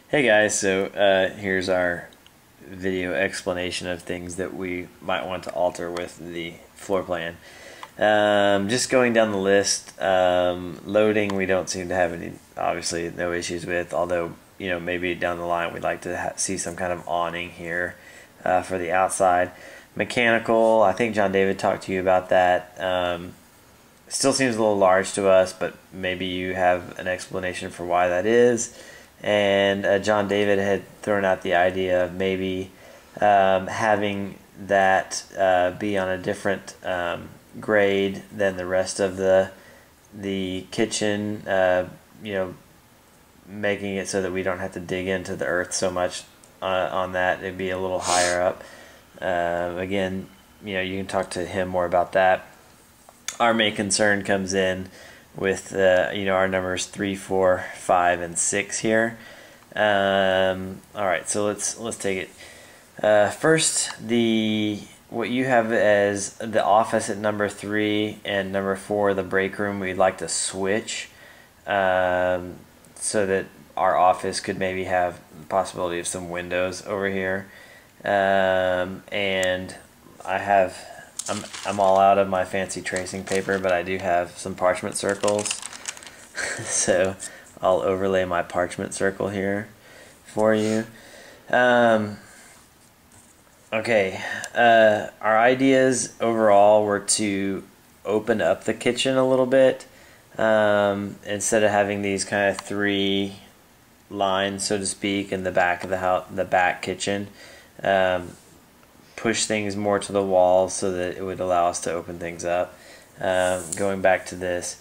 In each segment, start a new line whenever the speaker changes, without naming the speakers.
Hey guys, so here's our video explanation of things that we might want to alter with the floor plan. Just going down the list, loading we don't seem to have any, obviously no issues with, although maybe down the line we'd like to see some kind of awning here for the outside. Mechanical, I think John David talked to you about that. Still seems a little large to us, but maybe you have an explanation for why that is. And John David had thrown out the idea of maybe having that be on a different grade than the rest of the kitchen. Making it so that we don't have to dig into the earth so much on that. It'd be a little higher up. Again, you can talk to him more about that. Our main concern comes in with our numbers 3, 4, 5, and 6 here. All right, so let's take it. First, what you have as the office at number 3 and number 4, the break room, we'd like to switch so that our office could maybe have the possibility of some windows over here. And I'm all out of my fancy tracing paper, but I do have some parchment circles. So I'll overlay my parchment circle here for you. Okay, our ideas overall were to open up the kitchen a little bit. Instead of having these kind of 3 lines, so to speak, in the back of the house, the back kitchen. Push things more to the wall so that it would allow us to open things up. Going back to this,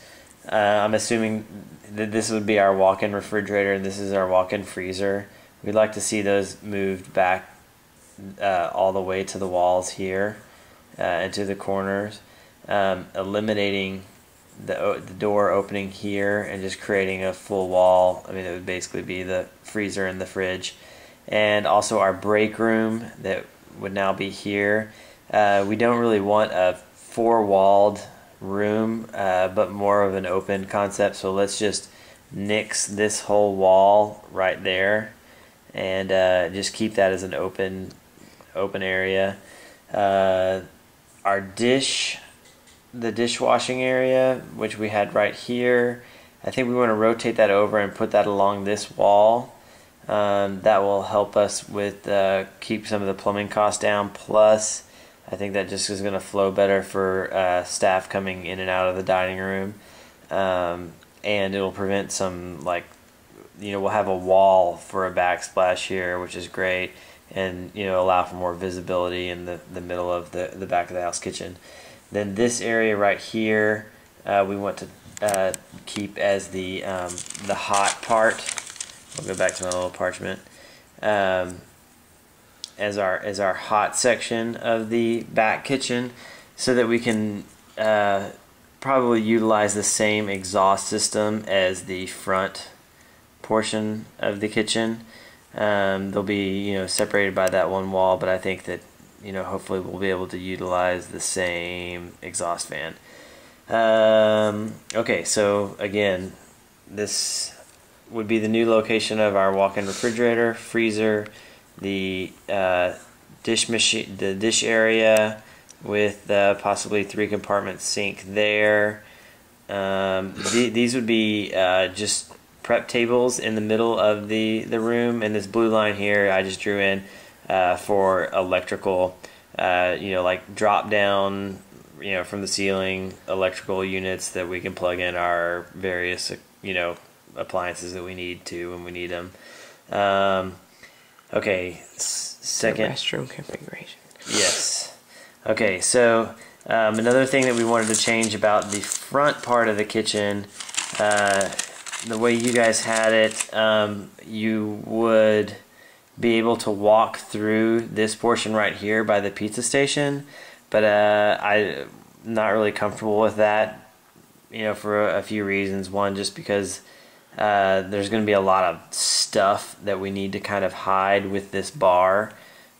I'm assuming that this would be our walk-in refrigerator and this is our walk-in freezer. We'd like to see those moved back all the way to the walls here and to the corners, eliminating the door opening here and just creating a full wall. I mean, it would basically be the freezer and the fridge. And also our break room that would now be here. We don't really want a 4-walled room, but more of an open concept. So let's just nix this whole wall right there, and just keep that as an open area. Our the dishwashing area, which we had right here, I think we want to rotate that over and put that along this wall. That will help us with keep some of the plumbing costs down. Plus, I think that just is going to flow better for staff coming in and out of the dining room, and it'll prevent some, like, we'll have a wall for a backsplash here, which is great, and allow for more visibility in the middle of the back of the house kitchen. Then this area right here, we want to keep as the hot part. I'll go back to my little parchment. As our hot section of the back kitchen, so that we can probably utilize the same exhaust system as the front portion of the kitchen. They'll be separated by that one wall, but I think that hopefully we'll be able to utilize the same exhaust fan. Okay, so again, this would be the new location of our walk-in refrigerator, freezer, the dish area with possibly 3-compartment sink there. These would be just prep tables in the middle of the room, and this blue line here I just drew in for electrical, like drop down, from the ceiling electrical units that we can plug in our various appliances that we need to when we need them. Okay, second.
The restroom configuration.
Yes. Okay, so another thing that we wanted to change about the front part of the kitchen, the way you guys had it, you would be able to walk through this portion right here by the pizza station, but I'm not really comfortable with that, for a few reasons. One, just because there's going to be a lot of stuff that we need to kind of hide with this bar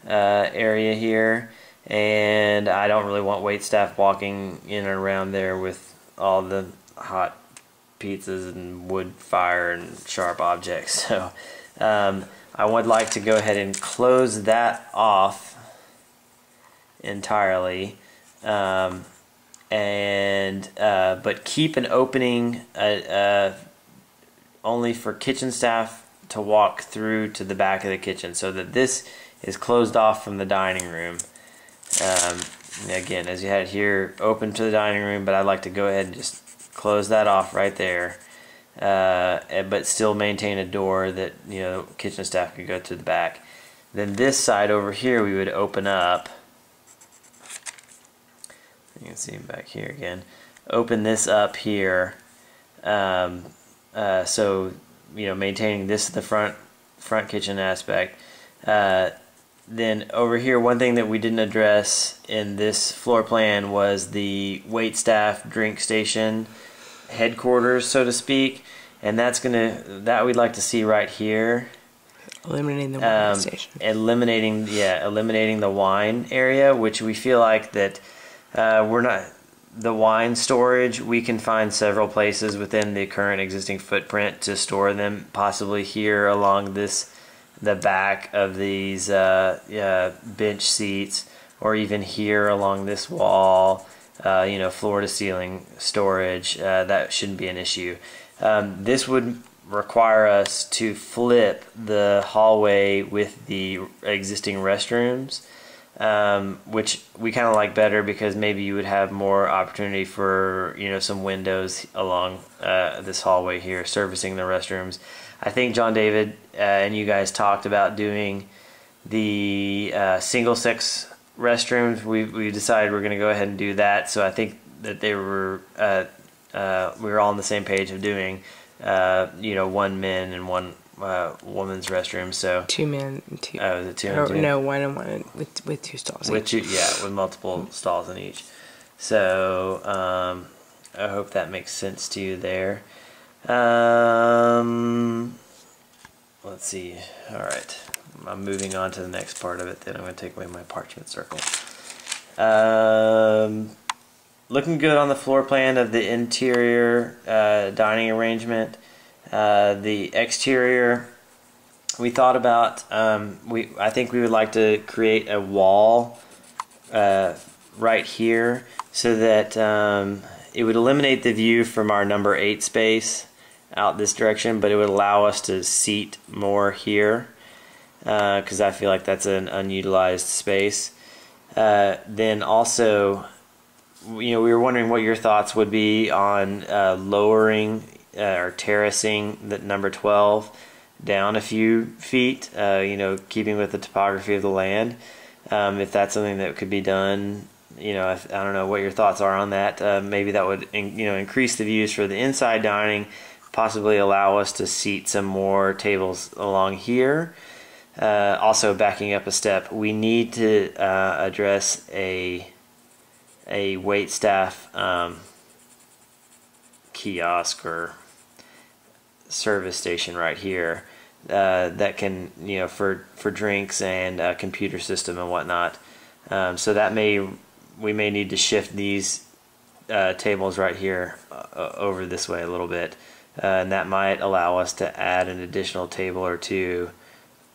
area here, and I don't really want wait staff walking in and around there with all the hot pizzas and wood fire and sharp objects. So I would like to go ahead and close that off entirely, but keep an opening only for kitchen staff to walk through to the back of the kitchen, so that this is closed off from the dining room. Again, as you had it here, open to the dining room, but I'd like to go ahead and just close that off right there, but still maintain a door that kitchen staff could go to the back. Then this side over here we would open up. You can see him back here again. Open this up here, so maintaining this the front kitchen aspect. Then over here, one thing that we didn't address in this floor plan was the wait staff drink station headquarters, so to speak, and that we'd like to see right here.
Eliminating the wine station.
Eliminating the wine area, which we feel like that we're not. The wine storage, we can find several places within the current existing footprint to store them, possibly here along the back of these bench seats, or even here along this wall, floor to ceiling storage. That shouldn't be an issue. This would require us to flip the hallway with the existing restrooms, which we kind of like better, because maybe you would have more opportunity for some windows along this hallway here servicing the restrooms. I think John David and you guys talked about doing the single sex restrooms. We decided we're going to go ahead and do that, so I think that we were all on the same page of doing one men and one woman's restroom. So
2 men and 2.
Was it 2 and 2?
No, 1 and 1 with 2 stalls.
With with multiple stalls in each. So I hope that makes sense to you there. Let's see. All right, I'm moving on to the next part of it. Then I'm going to take away my parchment circle. Looking good on the floor plan of the interior dining arrangement. The exterior, we thought about. I think we would like to create a wall right here, so that it would eliminate the view from our number 8 space out this direction, but it would allow us to seat more here, because I feel like that's an unutilized space. Then also, we were wondering what your thoughts would be on lowering or terracing the number 12 down a few feet, keeping with the topography of the land. If that's something that could be done, I don't know what your thoughts are on that. Maybe that would increase the views for the inside dining, possibly allow us to seat some more tables along here. Also, backing up a step, we need to address a wait staff kiosk or service station right here that can, for drinks and a computer system and whatnot. So that we may need to shift these tables right here over this way a little bit, and that might allow us to add an additional table or two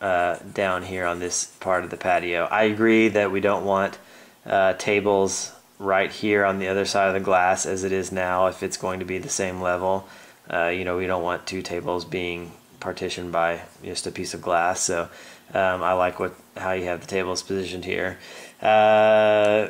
down here on this part of the patio. I agree that we don't want tables right here on the other side of the glass as it is now, if it's going to be the same level. We don't want 2 tables being partitioned by just a piece of glass. So I like how you have the tables positioned here. There's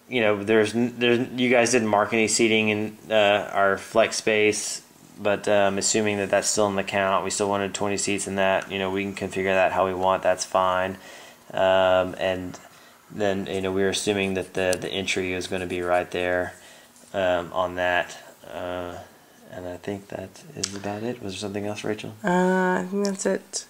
you guys didn't mark any seating in our flex space, but assuming that that's still in the count, we still wanted 20 seats in that. We can configure that how we want. That's fine. And then we were assuming that the entry is going to be right there on that. And I think that is about it. Was there something else, Rachel?
I think that's it.